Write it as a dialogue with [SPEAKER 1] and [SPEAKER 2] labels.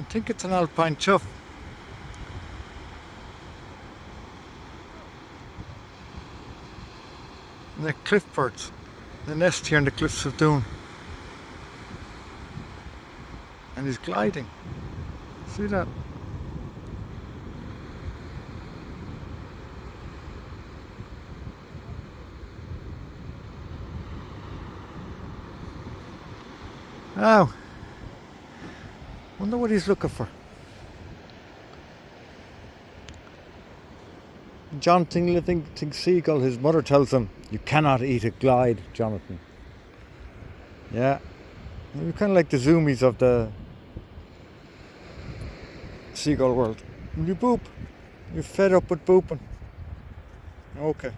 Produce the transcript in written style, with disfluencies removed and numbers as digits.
[SPEAKER 1] I think it's an Alpine Cough. And they're cliff birds. They nest here in the cliffs of Doon. And he's gliding. See that? Oh, wonder what he's looking for. Jonathan living seagull, his mother tells him, you cannot eat a glide, Jonathan. Yeah, you're kind of like the zoomies of the seagull world. You boop. You're fed up with booping. Okay.